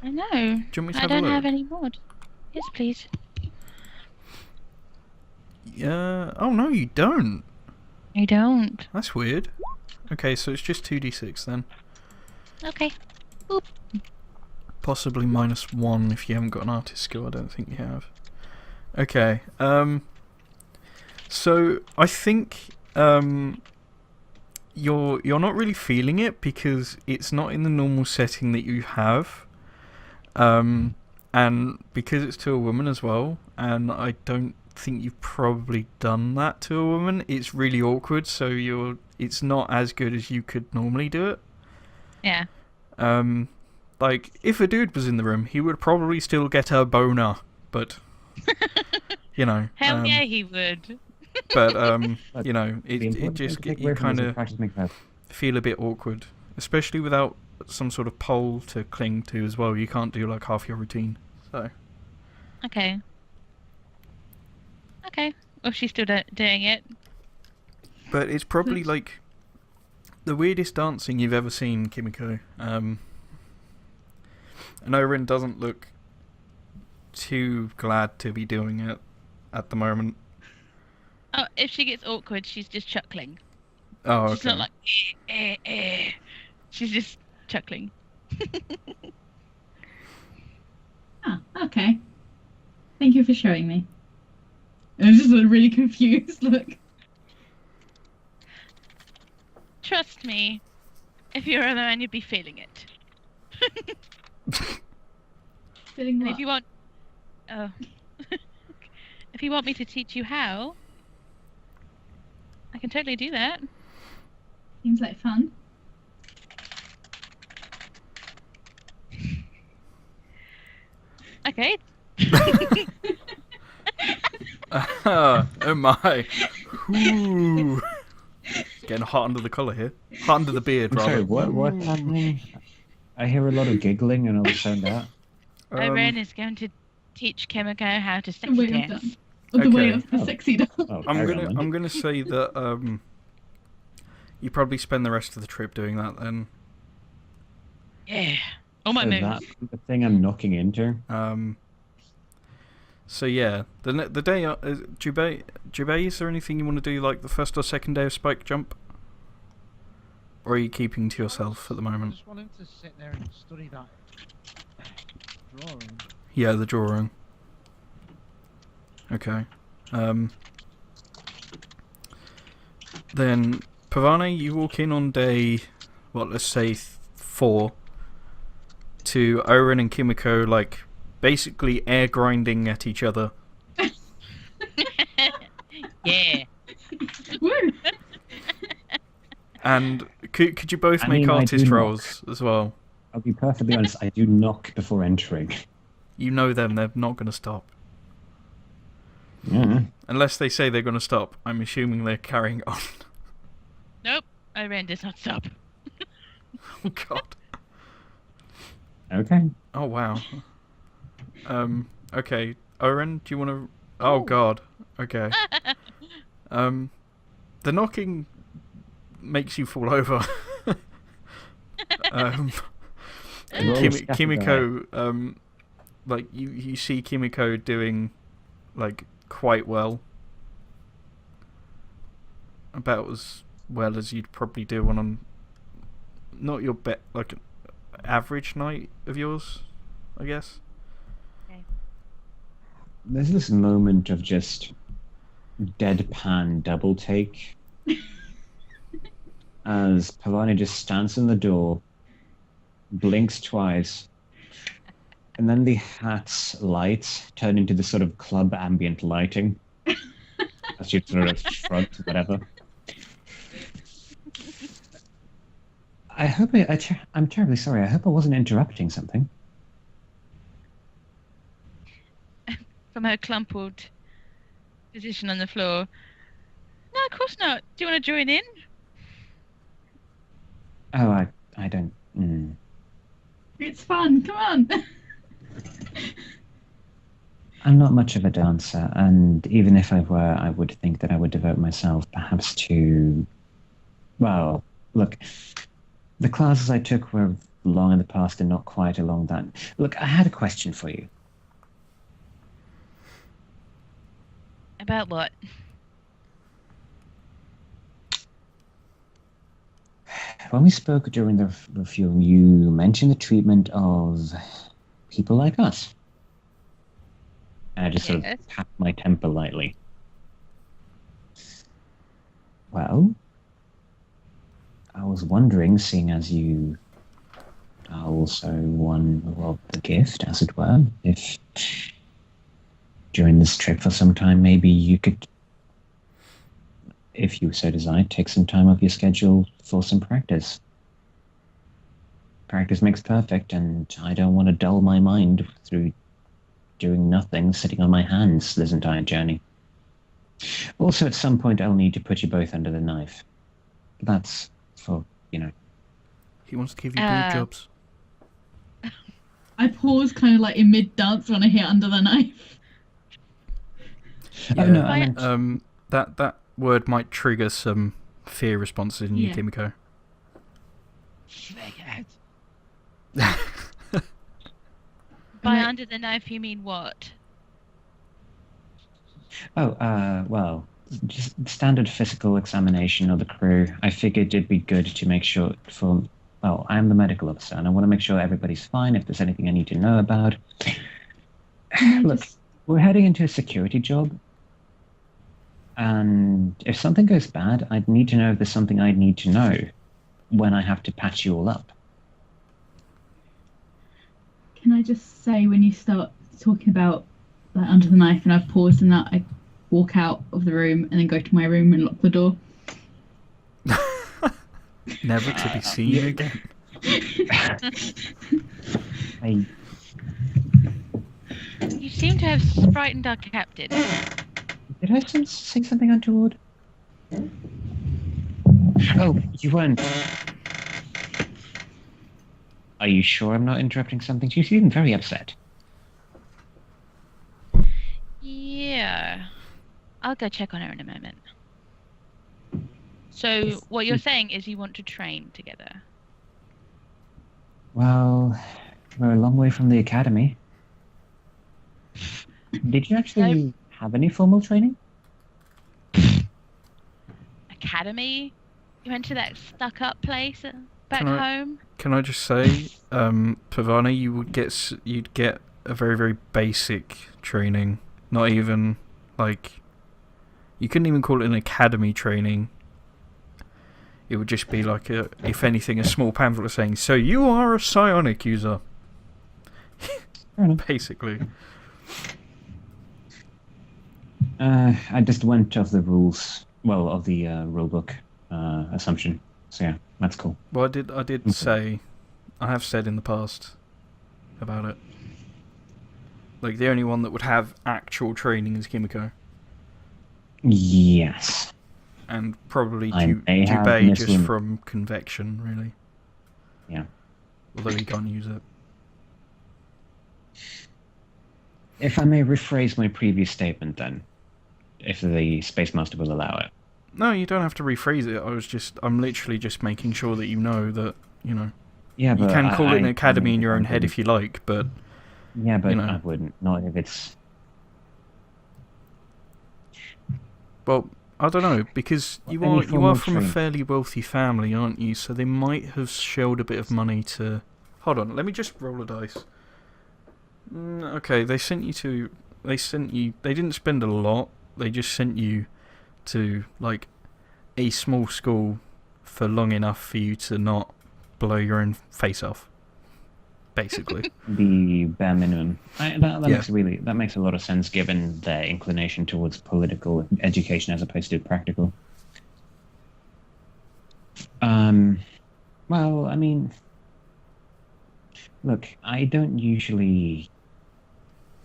I know. Do you want me to I have a don't look? have any mod. Yes, please. Yeah. Oh no, you don't. I don't. That's weird. Okay, so it's just 2d6 then. Okay. Possibly -1 if you haven't got an artist skill. I don't think you have. Okay. So I think you're not really feeling it because it's not in the normal setting that you have. And because it's to a woman as well, and I don't think you've probably done that to a woman, it's really awkward, so it's not as good as you could normally do it. Yeah. Like, if a dude was in the room, he would probably still get a boner, but, you know. Hell yeah, he would. But, you know, the important thing just, to take you away from kind this is of practice makes perfect. feel a bit awkward. Especially without some sort of pole to cling to as well. You can't do, like, half your routine, so. Okay. Okay. Well, she's still doing it. But it's probably, like, The weirdest dancing you've ever seen, Kimiko. And Oren doesn't look too glad to be doing it at the moment. Oh, if she gets awkward, she's just chuckling. Oh, okay. She's not like, She's just chuckling. Ah, okay. Thank you for showing me. It was just a really confused look. Trust me, if you're a man, you'd be feeling it. Feeling And what? if you want, if you want me to teach you how, I can totally do that. Seems like fun. Okay. Oh my. Ooh. Getting hot under the collar here. Hot under the beard, I'm rather. sorry, what's happening? I hear a lot of giggling and all of a sudden that. Oren is going to teach Kimiko how to The sexy way of dance. dance. Or the way Okay. of the Oh. sexy dance. Oh, I'm carry on, gonna say that you probably spend the rest of the trip doing that then. Yeah. All my So moves. that's the thing I'm knocking into. So yeah, the day Jubei, is there anything you want to do like the first or second day of Spike Jump? Or are you keeping to yourself at the I moment? just want him to sit there and study that drawing. Yeah, the drawing. Okay. Then Pavane, you walk in on day, let's say 4, to Oren and Kimiko, like, basically air grinding at each other. Yeah. Woo! And could you both I make mean, I artist do rolls as well? I'll be perfectly honest, I do knock before entering. You know them, they're not going to stop. Yeah. Unless they say they're going to stop, I'm assuming they're carrying on. Nope. Oren does not stop. Oh god. Okay. Oh wow. Okay. Oren, do you want to... Oh god. Okay. The knocking makes you fall over. And Roll scaffold Kimiko, like you see Kimiko doing like quite well. About as well as you'd probably do on not your like an average night of yours, I guess. There's this moment of just deadpan double take as Pavani just stands in the door, blinks twice, and then the hat's lights turn into this sort of club ambient lighting as you sort of shrugged, whatever. I hope I'm terribly sorry. I hope I wasn't interrupting something. From her clumpled position on the floor. No, of course not. Do you want to join in? Oh, I don't. It's fun, come on! I'm not much of a dancer, and even if I were, I would think that I would devote myself perhaps to... Well, look, the classes I took were long in the past and not quite along that. Look, I had a question for you. About what? When we spoke during the refuel, you mentioned the treatment of people like us. And I just sort Yes. of tapped my temple lightly. Well, I was wondering, seeing as you are also one of the gift, as it were, if during this trip for some time, maybe you could, if you so desired, take some time off your schedule for some practice. Practice makes perfect, and I don't want to dull my mind through doing nothing, sitting on my hands this entire journey. Also, at some point, I'll need to put you both under the knife. That's for, He wants to give you boob jobs. I pause kind of like in mid-dance when I hear under the knife. Oh, no, I meant... That word might trigger some fear responses in you, Yeah. Kimiko. Snakehead. By Right. under the knife, you mean what? Oh, well, just standard physical examination of the crew. I figured it'd be good to make sure for, well, I'm the medical officer and I want to make sure everybody's fine if there's anything I need to know about. Can I Look, just- we're heading into a security job. And if something goes bad, I'd need to know if there's something I need to know when I have to patch you all up. Can I just say, when you start talking about like, under the knife, and I've paused and that, I walk out of the room and then go to my room and lock the door. Never to be seen again. I, You seem to have frightened our captain. did I say something untoward? Oh, you weren't. Are you sure I'm not interrupting something? She seemed very upset. Yeah. I'll go check on her in a moment. So, what you're saying is you want to train together? Well, we're a long way from the academy. Did you actually have any formal training? Academy? You went to that stuck-up place back Can I- home? Can I just say, Pavana, you'd get a very, very basic training. Not even like, you couldn't even call it an academy training. It would just be like if anything, a small pamphlet saying, "So you are a psionic user." Fair enough. Basically. I just went off the rules, well, of the rulebook assumption. So yeah, that's cool. Well, I did say, I have said in the past about it. Like, the only one that would have actual training is Kimiko. Yes. And probably I may have Dubay just misrem- from convection, really. Yeah. Although he can't use it. If I may rephrase my previous statement then, if the Space Master will allow it. No, you don't have to rephrase it. I'm literally just making sure that you know that, Yeah, you but can call it an I academy in mean, your own I head if you like, but Yeah, but you know. I wouldn't. Not if it's... well, I don't know, because you Any are formal from a training. fairly wealthy family, aren't you? So they might have shelled a bit of money to. Hold on, let me just roll a dice. Okay, they didn't spend a lot. They just sent you to like a small school for long enough for you to not blow your own face off. Basically. The bare minimum. That Yeah. that makes a lot of sense given their inclination towards political education as opposed to practical. Well, I mean, look, I don't usually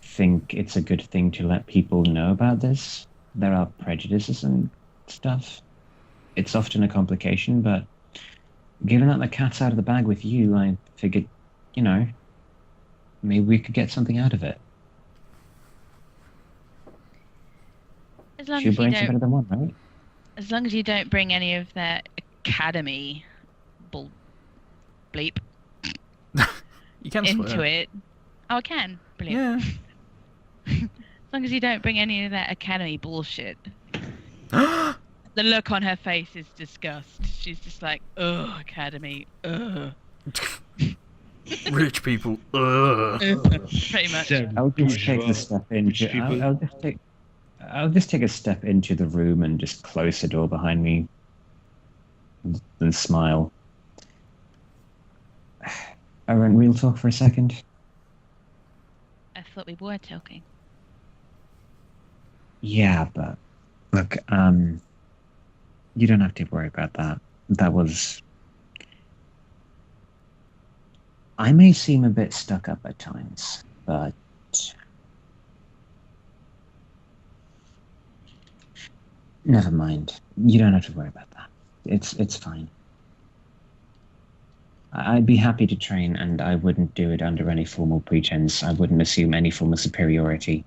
think it's a good thing to let people know about this. There are prejudices and stuff. It's often a complication, but given that the cat's out of the bag with you, I figured, maybe we could get something out of it. As long Two as you brains are don't, better than one, right? as long as you don't bring any of that academy bull bleep You can into swear. it. Oh, I can. Brilliant. Yeah. As long as you don't bring any of that academy bullshit. The look on her face is disgust. She's just like, ugh, academy, ugh. Rich people. Ugh. Pretty much. I'll just take Bourgeois the step rich into. people. I'll just take a step into the room and just close the door behind me, and smile. Alright, real talk for a second. I thought we were talking. Yeah, but look, you don't have to worry about that. That was. I may seem a bit stuck up at times, but never mind. You don't have to worry about that. It's fine. I'd be happy to train, and I wouldn't do it under any formal pretense. I wouldn't assume any form of superiority.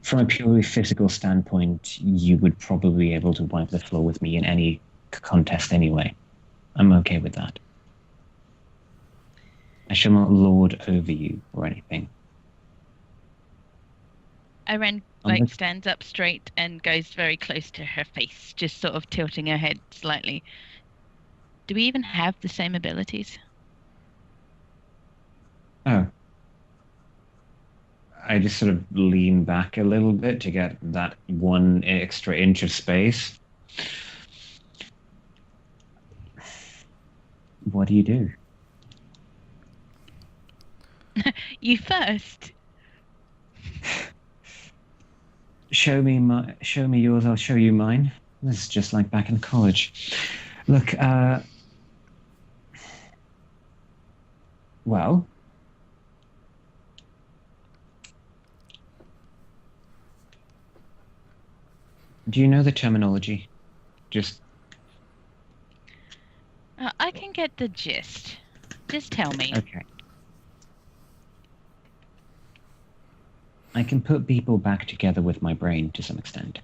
From a purely physical standpoint, you would probably be able to wipe the floor with me in any contest anyway. I'm okay with that. I shall not lord over you or anything. Oren stands up straight and goes very close to her face, just sort of tilting her head slightly. Do we even have the same abilities? Oh. I just sort of lean back a little bit to get that 1 extra inch of space. What do you do? You first. Show me yours, I'll show you mine. This is just like back in college. Look, well, do you know the terminology? Just... I can get the gist. Just tell me. Okay. I can put people back together with my brain to some extent.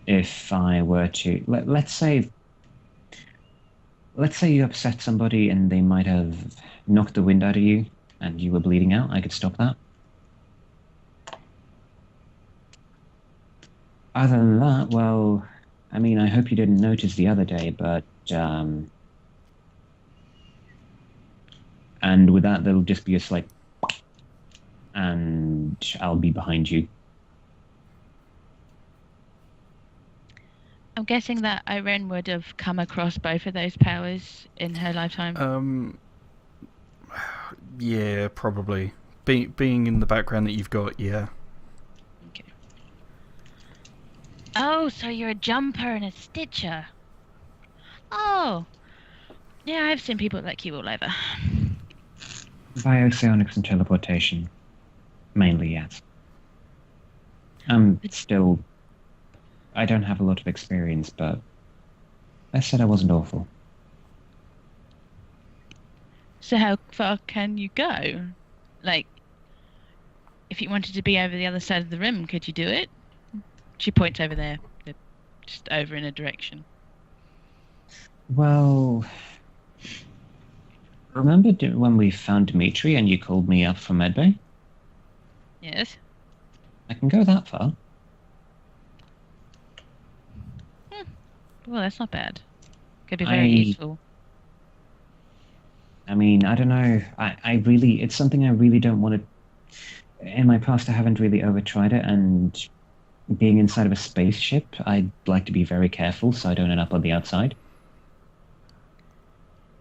If I were to... Let's say you upset somebody and they might have knocked the wind out of you and you were bleeding out. I could stop that. Other than that, well, I mean, I hope you didn't notice the other day, but... and with that, there'll just be a slight... and I'll be behind you. I'm guessing that Irene would have come across both of those powers in her lifetime. Yeah, probably. Being in the background that you've got, yeah. Okay. Oh, so you're a jumper and a stitcher. Oh. Yeah, I've seen people like you all over. Biopsionics and teleportation. Mainly, yes. Still... I don't have a lot of experience, but I said I wasn't awful. So how far can you go? Like, if you wanted to be over the other side of the room, could you do it? She points over there, just over in a direction. Well... Remember when we found Dimitri and you called me up from medbay? Yes. I can go that far. Well, that's not bad. Could be very useful. I mean, I don't know. It's something I really don't want to... In my past, I haven't really overtried it, and being inside of a spaceship, I'd like to be very careful so I don't end up on the outside.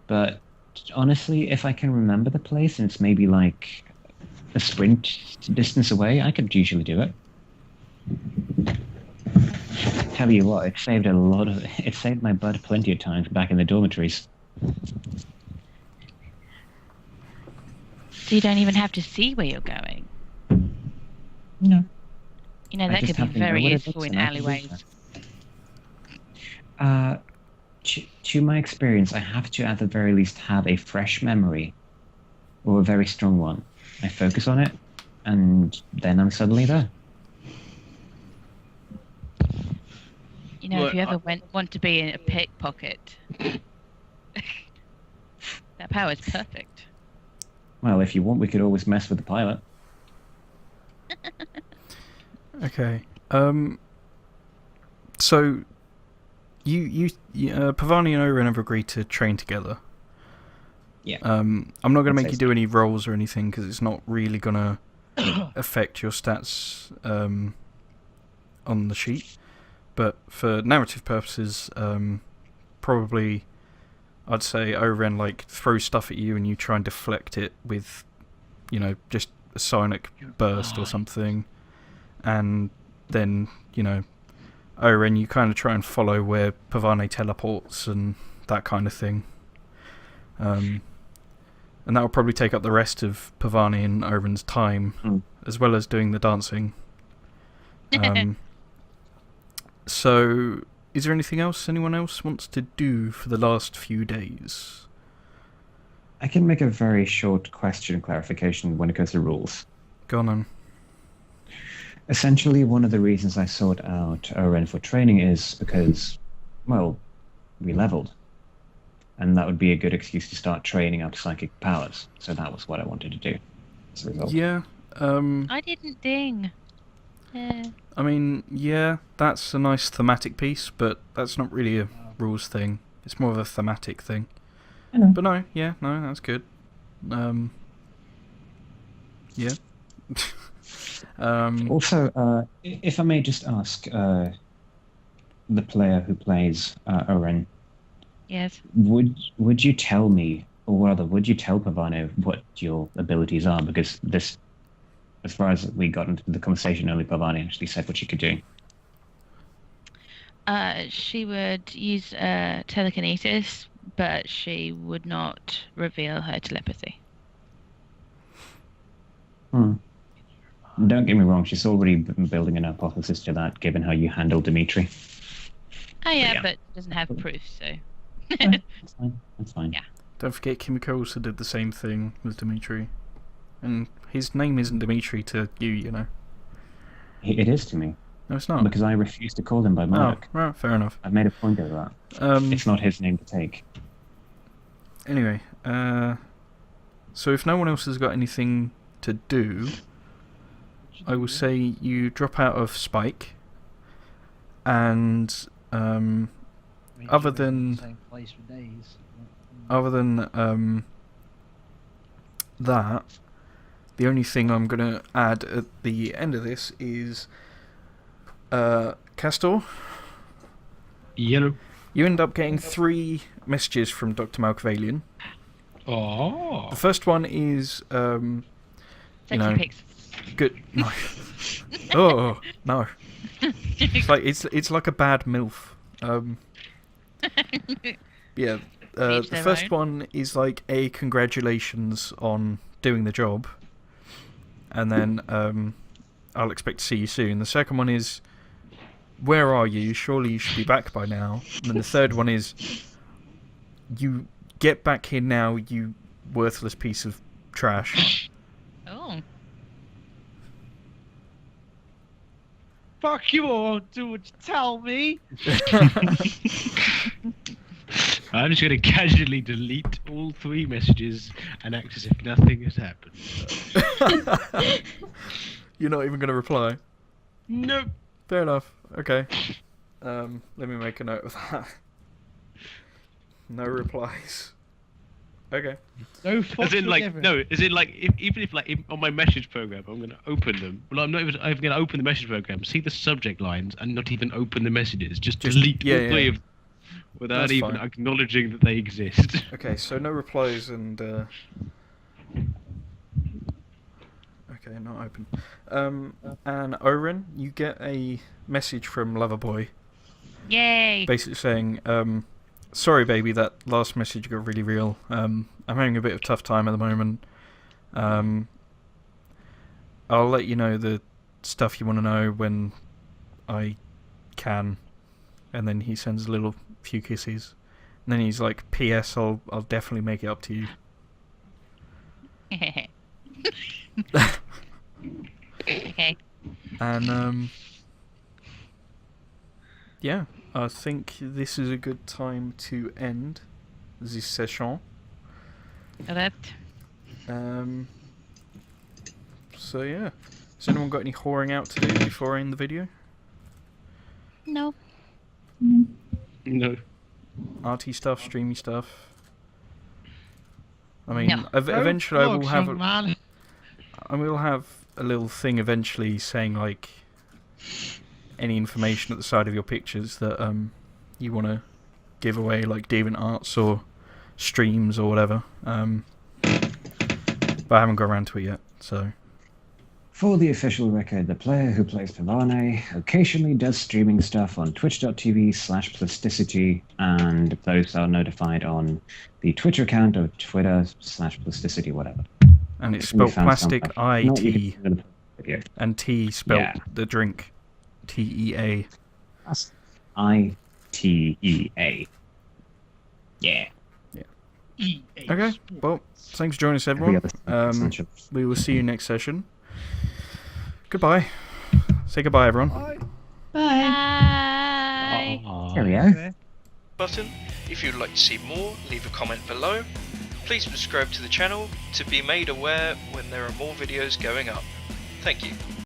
But honestly, if I can remember the place and it's maybe like a sprint distance away, I could usually do it. Tell you what, it saved my butt plenty of times back in the dormitories. So you don't even have to see where you're going? No. You know, that could be very useful in alleyways. To my experience, I have to at the very least have a fresh memory, or a very strong one. I focus on it, and then I'm suddenly there. You know, if you ever want to be in a pickpocket, that power's perfect. Well, if you want, we could always mess with the pilot. Okay. So, Pavani and Oren have agreed to train together. Yeah. I'm not going to make you do any rolls or anything because it's not really going to affect your stats on the sheet. But for narrative purposes, probably I'd say Oren throws stuff at you and you try and deflect it with, just a sonic burst or something. And then, Oren, you kind of try and follow where Pavane teleports and that kind of thing. And that will probably take up the rest of Pavani and Oren's time, as well as doing the dancing. So, is there anything else anyone else wants to do for the last few days? I can make a very short question clarification when it comes to rules. Go on. Essentially, one of the reasons I sought out Oren for training is because, well, re-leveled. And that would be a good excuse to start training up psychic powers. So that was what I wanted to do as a result. Yeah. I didn't ding. I mean, yeah, that's a nice thematic piece, but that's not really a rules thing. It's more of a thematic thing. I know. But no, that's good. Yeah. Also, if I may just ask, the player who plays Oren, Yes. would you tell me, or rather, would you tell Pavano what your abilities are? Because this, as far as we got into the conversation, only Pavani actually said what she could do. She would use telekinesis, but she would not reveal her telepathy. Don't get me wrong, she's already been building an hypothesis to that, given how you handled Dimitri. Oh yeah, yeah. but doesn't have proof, so. That's fine. That's fine. Yeah. Don't forget, Kimiko also did the same thing with Dimitri. And his name isn't Dimitri to you, you know. It is to me. No, it's not. Because I refuse to call him by Murdoch. Oh, right, fair enough. I've made a point of that. It's not his name to take. Anyway, so if no one else has got anything to do, I will say you drop out of Spike, and other than Same place for days. that, the only thing I'm going to add at the end of this is Castor. Yellow. You end up getting 3 messages from Dr. Malkavalian. Oh. The first one is Sexy pics. good. No. Oh no. It's like a bad MILF. Yeah. The their first own. one is like a congratulations on doing the job, and then I'll expect to see you soon. The second one is, where are you? Surely you should be back by now. And then the third one is, you get back here now, you worthless piece of trash. Oh. Fuck you all, do what you tell me. I'm just going to casually delete all 3 messages and act as if nothing has happened. You're not even going to reply? Nope. Fair enough. Okay. Let me make a note of that. No replies. Okay. No fucks As in, were like, given. no, as in, like, even if, like, on my message program, I'm going to open them. Well, I'm not even going to open the message program, see the subject lines, and not even open the messages. Just delete all 3 of them without That's even fine. acknowledging that they exist. Okay, so no replies and okay, not open. And Oren, you get a message from Loverboy Yay. basically saying, sorry baby, that last message got really real. I'm having a bit of a tough time at the moment. I'll let you know the stuff you want to know when I can. And then he sends a little few kisses. And then he's like, P.S. I'll definitely make it up to you. Okay. And yeah, I think this is a good time to end this session. That. So yeah, has anyone got any whoring out to do before I end the video? No. No. Arty stuff, streamy stuff. I mean, No. eventually I will Look, have young man. I will have a little thing eventually saying like any information at the side of your pictures that you want to give away, like Deviant Arts or streams or whatever. But I haven't got around to it yet, so. For the official record, the player who plays Pavane occasionally does streaming stuff on twitch.tv/plasticity, and those are notified on the Twitter account of Twitter/plasticity, whatever. And it's Can be spelled found plastic somewhere. Not you I-T, can do the video. and T spelled Yeah. the drink, T-E-A. I-T-E-A. Yeah. Okay, well, thanks for joining us, Every everyone. other essential. We will see you next session. Goodbye. Say goodbye, everyone. Bye. Bye. Cheerio. button. If you'd like to see more, leave a comment below. Please subscribe to the channel to be made aware when there are more videos going up. Thank you.